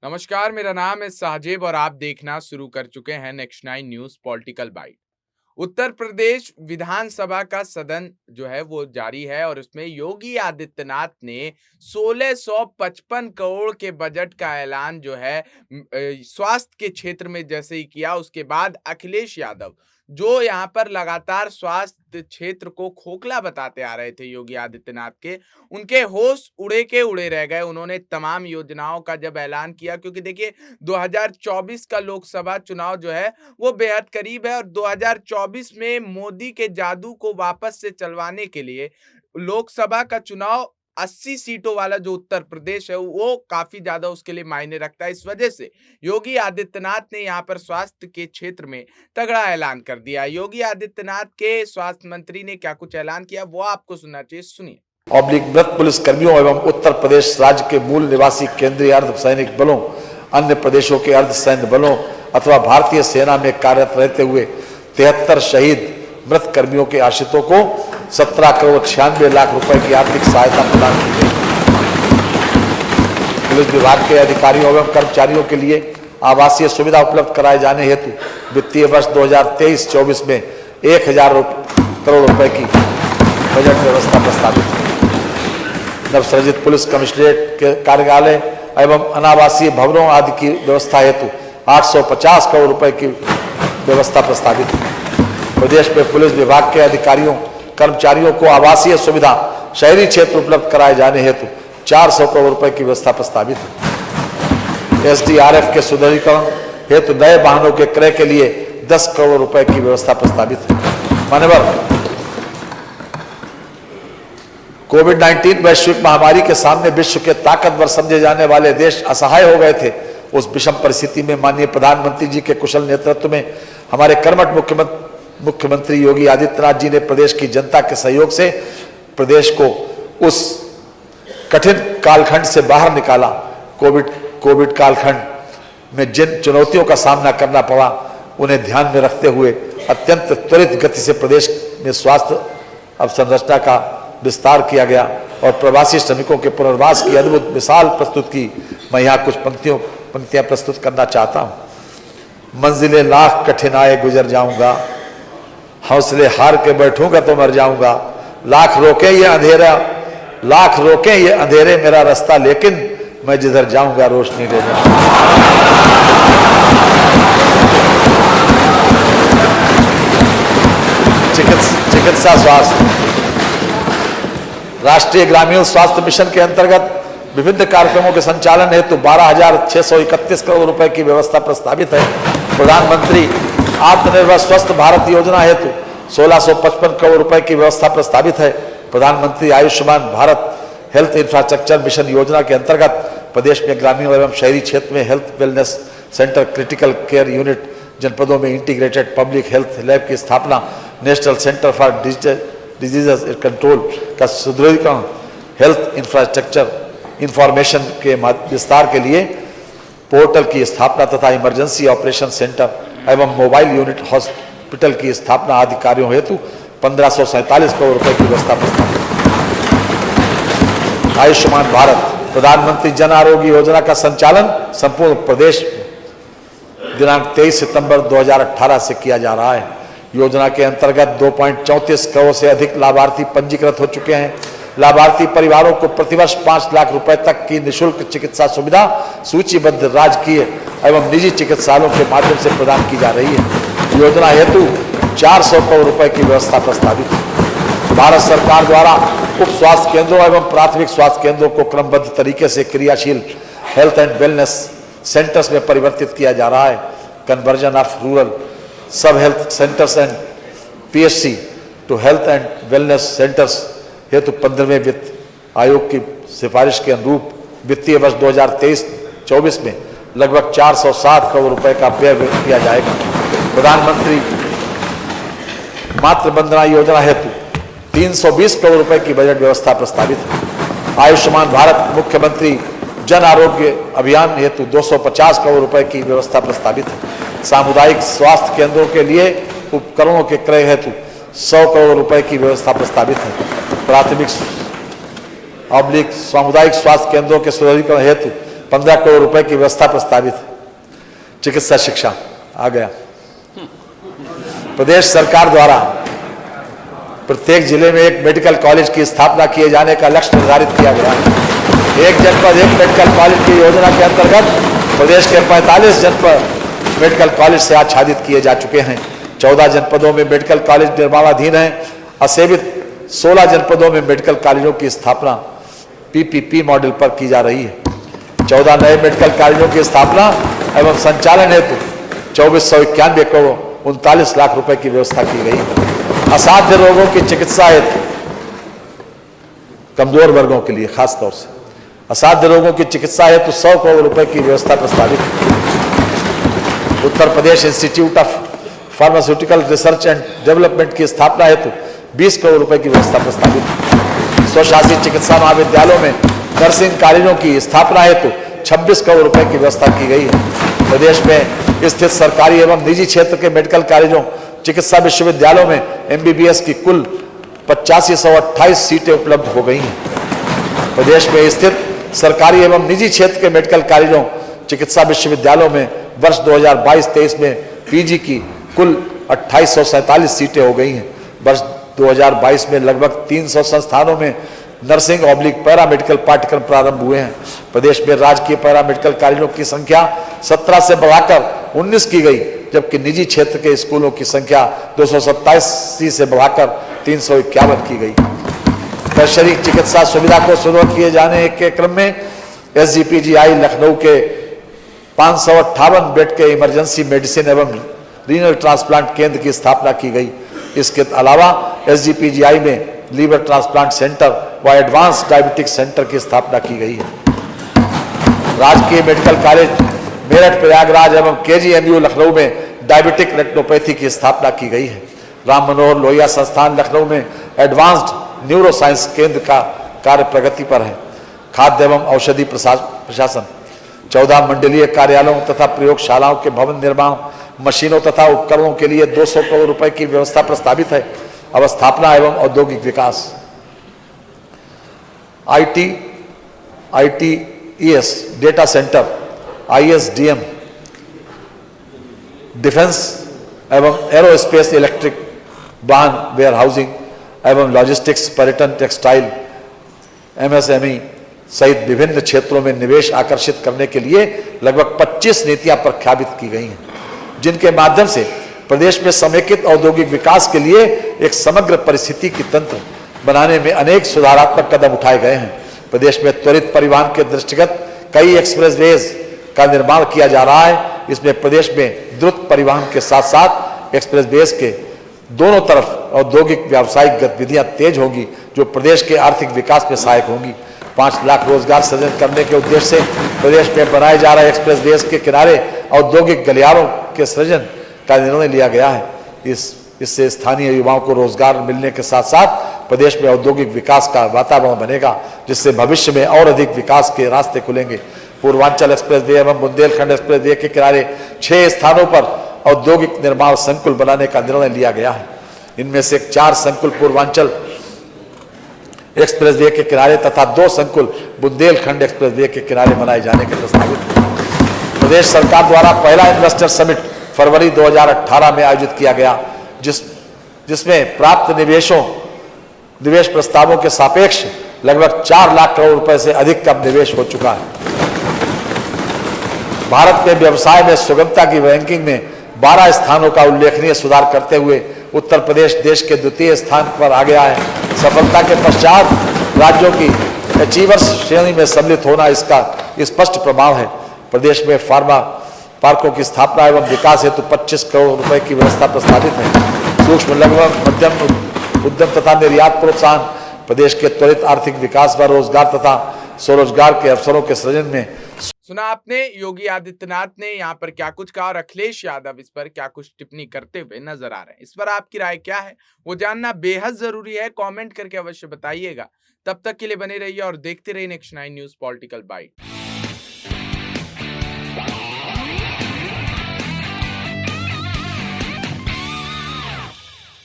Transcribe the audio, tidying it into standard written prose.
नमस्कार, मेरा नाम है साजिब और आप देखना शुरू कर चुके हैं next 9 news political bite. Uttar Pradesh विधानसभा का सदन जो है वो जारी है और उसमें योगी आदित्यनाथ ने 1655 करोड़ के बजट का ऐलान जो है स्वास्थ्य के क्षेत्र में जैसे ही किया, उसके बाद अखिलेश यादव जो यहाँ पर लगातार स्वास्थ्य क्षेत्र को खोखला बताते आ रहे थे योगी आदित्यनाथ के, उनके होश उड़े के उड़े रह गए। उन्होंने तमाम योजनाओं का जब ऐलान किया, क्योंकि देखिए 2024 का लोकसभा चुनाव जो है वो बेहद करीब है और 2024 में मोदी के जादू को वापस से चलवाने के लिए लोकसभा का चुनाव 80 सीटों वाला जो उत्तर प्रदेश है वो काफी ज्यादा उसके लिए मायने रखता है। इस वजह से योगी आदित्यनाथ ने यहाँ पर स्वास्थ्य के क्षेत्र में तगड़ा ऐलान कर दिया। योगी आदित्यनाथ के स्वास्थ्य मंत्री ने क्या कुछ ऐलान किया वो आपको सुनना चाहिए, सुनिए। मृत पुलिस कर्मियों एवं उत्तर प्रदेश राज्य के मूल निवासी केंद्रीय अर्धसैनिक बलों, अन्य प्रदेशों के अर्धसैन्य बलों अथवा भारतीय सेना में कार्यरत रहते हुए 73 शहीद मृत कर्मियों के आश्रितों को 17 करोड़ 96 लाख रुपए की आर्थिक सहायता प्रदान की गई। पुलिस विभाग के अधिकारियों एवं कर्मचारियों के लिए आवासीय सुविधा उपलब्ध कराए जाने हेतु वित्तीय वर्ष 2023-24 में 1000 करोड़ रुपए की बजट व्यवस्था प्रस्तावित है। नवसृजित पुलिस कमिश्नरेट के कार्यालय एवं अनावासीय भवनों आदि की व्यवस्था हेतु 850 करोड़ रुपए की व्यवस्था प्रस्तावित है। प्रदेश में पुलिस विभाग के अधिकारियों कर्मचारियों को आवासीय सुविधा शहरी क्षेत्र उपलब्ध कराए जाने हेतु 400 करोड़ रुपए की व्यवस्था प्रस्तावित है। SDRF के सुदृढ़ीकरण हेतु नए वाहनों के क्रय के लिए 10 करोड़ रुपए की व्यवस्था प्रस्तावित है। मान्यवर, कोविड-19 वैश्विक महामारी के सामने विश्व के ताकतवर समझे जाने वाले देश असहाय हो गए थे। उस विषम परिस्थिति में माननीय प्रधानमंत्री जी के कुशल नेतृत्व में हमारे कर्मठ मुख्यमंत्री योगी आदित्यनाथ जी ने प्रदेश की जनता के सहयोग से प्रदेश को उस कठिन कालखंड से बाहर निकाला। कोविड कालखंड में जिन चुनौतियों का सामना करना पड़ा, उन्हें ध्यान में रखते हुए अत्यंत त्वरित गति से प्रदेश में स्वास्थ्य अवसंरचना का विस्तार किया गया और प्रवासी श्रमिकों के पुनर्वास की अद्भुत मिसाल प्रस्तुत की। मैं यहाँ कुछ पंक्तियां प्रस्तुत करना चाहता हूँ। मंजिलें लाख कठिनाई गुजर जाऊंगा, हौसले हार के बैठूंगा तो मर जाऊंगा। लाख रोके ये अंधेरे मेरा रास्ता, लेकिन मैं जिधर जाऊंगा रोशनी ले जाऊंगा। चिकित्सा स्वास्थ्य, राष्ट्रीय ग्रामीण स्वास्थ्य मिशन के अंतर्गत विभिन्न कार्यक्रमों के संचालन हेतु 12,631 करोड़ रुपए की व्यवस्था प्रस्तावित है। प्रधानमंत्री आत्मनिर्भर स्वस्थ भारत योजना हेतु 1655 करोड़ रुपए की व्यवस्था प्रस्तावित है। प्रधानमंत्री Ayushman Bharat health infrastructure mission योजना के अंतर्गत प्रदेश में ग्रामीण एवं शहरी क्षेत्र में health wellness centre, critical care unit, जनपदों में इंटीग्रेटेड पब्लिक हेल्थ लैब की स्थापना, national centre for disease control का सुदृढ़ीकरण, हेल्थ इंफ्रास्ट्रक्चर इंफॉर्मेशन के विस्तार के लिए पोर्टल की स्थापना तथा इमरजेंसी ऑपरेशन सेंटर एवं मोबाइल यूनिट हॉस्पिटल की स्थापना आदि कार्यों हेतु 1547 करोड़ रुपए की व्यवस्था प्रस्तावित। आयुष्मान भारत प्रधानमंत्री जन आरोग्य योजना का संचालन संपूर्ण प्रदेश में दिनांक 23 सितंबर 2018 से किया जा रहा है। योजना के अंतर्गत 2.34 करोड़ से अधिक लाभार्थी पंजीकृत हो चुके हैं। लाभार्थी परिवारों को प्रतिवर्ष 5 लाख रुपए तक की निःशुल्क चिकित्सा सुविधा सूचीबद्ध राजकीय एवं निजी चिकित्सालयों के माध्यम से प्रदान की जा रही है। योजना हेतु 400 करोड़ रुपए की व्यवस्था प्रस्तावित है। भारत सरकार द्वारा उप स्वास्थ्य केंद्रों एवं प्राथमिक स्वास्थ्य केंद्रों को क्रमबद्ध तरीके से क्रियाशील हेल्थ एंड वेलनेस सेंटर्स में परिवर्तित किया जा रहा है। Conversion of rural sub health centres and PSC to health and wellness centres हेतु 15वें वित्त आयोग की सिफारिश के अनुरूप वित्तीय वर्ष 2023-24 में लगभग 460 करोड़ रुपए का व्यय किया जाएगा। प्रधानमंत्री मातृ वंदना योजना हेतु 320 करोड़ रुपए की बजट व्यवस्था प्रस्तावित है। आयुष्मान भारत मुख्यमंत्री जन आरोग्य अभियान हेतु 250 करोड़ रुपए की व्यवस्था प्रस्तावित है। सामुदायिक स्वास्थ्य केंद्रों के लिए उपकरणों के क्रय हेतु 100 करोड़ रुपए की व्यवस्था प्रस्तावित है। प्राथमिक सामुदायिक स्वास्थ्य केंद्रों के सुदृढ़ीकरण हेतु 15 करोड़ रुपए की व्यवस्था प्रस्तावित है। चिकित्सा शिक्षा आ गया। प्रदेश सरकार द्वारा प्रत्येक जिले में एक मेडिकल कॉलेज की स्थापना किए जाने का लक्ष्य निर्धारित किया गया है। एक जनपद एक मेडिकल कॉलेज की योजना के अंतर्गत प्रदेश के 45 जनपद मेडिकल कॉलेज से आच्छादित किए जा चुके हैं। 14 जनपदों में मेडिकल कॉलेज निर्माणाधीन है। असेवित 16 जनपदों में मेडिकल कॉलेजों की स्थापना पीपीपी मॉडल पर की जा रही है। 14 नए मेडिकल कॉलेजों की स्थापना एवं संचालन हेतु 2491 करोड़ 39 लाख रुपए की व्यवस्था की गई है। असाध्य रोगों की चिकित्सा हेतु कमजोर वर्गों के लिए खासतौर से असाध्य रोगों की चिकित्सा हेतु 100 करोड़ रुपए की व्यवस्था प्रस्तावित है। Uttar Pradesh institute of pharmaceutical research and development की स्थापना हेतु 20 करोड़ रुपए की व्यवस्था प्रस्तावित है। स्वशासी चिकित्सा महाविद्यालयों में नर्सिंग कॉलेजों की स्थापना हेतु 26 करोड़ रुपए की व्यवस्था की गई है। प्रदेश में स्थित सरकारी एवं निजी क्षेत्र के मेडिकल कॉलेजों चिकित्सा विश्वविद्यालयों में एमबीबीएस की कुल 8528 सीटें उपलब्ध हो गई हैं। प्रदेश में स्थित सरकारी एवं निजी क्षेत्र के मेडिकल कॉलेजों चिकित्सा विश्वविद्यालयों में वर्ष 2022-23 में पीजी की कुल 2847 सीटें हो गई हैं। वर्ष 2022 में लगभग 300 संस्थानों में नर्सिंग पैरामेडिकल पाठ्यक्रम प्रारंभ हुए हैं। प्रदेश में राजकीय पैरामेडिकल कॉलेजों की संख्या 17 से बढ़ाकर 19 की गई, जबकि निजी क्षेत्र के स्कूलों की संख्या 287 से बढ़ाकर 351 की गई। टर्शरी चिकित्सा सुविधा को सुदृढ़ किए जाने के क्रम में एसजीपीजीआई लखनऊ के 558 बेड के इमरजेंसी मेडिसिन एवं रीनल ट्रांसप्लांट केंद्र की स्थापना की गई। इसके अलावा एसजीपीजीआई में लीवर ट्रांसप्लांट सेंटर व एडवांस डायबिटिक सेंटर की स्थापना की गई है। राजकीय मेडिकल कॉलेज मेरठ प्रयागराज एवं केजीएमयू लखनऊ में डायबिटिक रेटिनोपैथी की स्थापना की गई है। राम मनोहर लोहिया संस्थान लखनऊ में एडवांस्ड न्यूरो साइंस केंद्र का कार्य प्रगति पर है। खाद्य एवं औषधि प्रशासन 14 मंडलीय कार्यालयों तथा प्रयोगशालाओं के भवन निर्माण, मशीनों तथा उपकरणों के लिए 200 करोड़ रुपए की व्यवस्था प्रस्तावित है। अवस्थापना एवं औद्योगिक विकास आईटीईएस डेटा सेंटर, आईएसडीएम, डिफेंस एवं एरोस्पेस, इलेक्ट्रिक वाहन, वेयर हाउसिंग एवं लॉजिस्टिक्स, पर्यटन, टेक्सटाइल, एमएसएमई सहित विभिन्न क्षेत्रों में निवेश आकर्षित करने के लिए लगभग 25 नीतियां प्रख्यापित की गई हैं, जिनके माध्यम से प्रदेश में समेकित औद्योगिक विकास के लिए एक समग्र परिस्थिति की तंत्र बनाने में अनेक सुधारात्मक कदम उठाए गए हैं। प्रदेश में त्वरित परिवहन के दृष्टिगत कई एक्सप्रेसवेज का निर्माण किया जा रहा है। इसमें प्रदेश में द्रुत परिवहन के साथ साथ एक्सप्रेसवेज के दोनों तरफ औद्योगिक व्यावसायिक गतिविधियां तेज होंगी, जो प्रदेश के आर्थिक विकास में सहायक होंगी। 5 लाख रोजगार सृजन करने के उद्देश्य से प्रदेश में बनाए जा रहे एक्सप्रेसवेज के किनारे औद्योगिक गलियारों के सृजन का निर्णय लिया गया है। इससे स्थानीय युवाओं को रोजगार मिलने के साथ साथ प्रदेश में औद्योगिक विकास का वातावरण बनेगा, जिससे भविष्य में और अधिक विकास के रास्ते खुलेंगे। पूर्वांचल एक्सप्रेसवे एवं बुंदेलखंड एक्सप्रेसवे के किनारे 6 स्थानों पर औद्योगिक निर्माण संकुल बनाने का निर्णय लिया गया है। इनमें से 4 संकुल पूर्वांचल एक्सप्रेसवे के किनारे तथा 2 संकुल बुंदेलखंड एक्सप्रेसवे के किनारे बनाए जाने के प्रस्तावित हैं। प्रदेश सरकार द्वारा पहला इन्वेस्टर समिट फरवरी 2018 में आयोजित किया गया, जिसमें प्राप्त निवेश प्रस्तावों के सापेक्ष लगभग 4 लाख करोड़ रुपए से अधिक का निवेश हो चुका है। भारत में व्यवसाय में सुगमता की रैंकिंग में 12 स्थानों का उल्लेखनीय सुधार करते हुए उत्तर प्रदेश देश के द्वितीय स्थान पर आ गया है। सफलता के पश्चात राज्यों की अचीवर्स श्रेणी में सम्मिलित होना इसका स्पष्ट प्रमाण है। प्रदेश में फार्मा पार्कों की स्थापना एवं विकास हेतु 25 करोड़ रुपए की व्यवस्था प्रस्तावित है। सूक्ष्म लघु मध्यम उद्यम तथा निर्यात प्रोत्साहन प्रदेश के त्वरित आर्थिक विकास व रोजगार तथा स्वरोजगार के अवसरों के सृजन में। सुना आपने योगी आदित्यनाथ ने यहाँ पर क्या कुछ कहा और अखिलेश यादव इस पर क्या कुछ टिप्पणी करते हुए नजर आ रहे हैं। इस पर आपकी राय क्या है वो जानना बेहद जरूरी है। कमेंट करके अवश्य बताइएगा। तब तक के लिए बने रहिए और देखते रहिए नेक्स्ट 9 न्यूज पॉलिटिकल बाइट।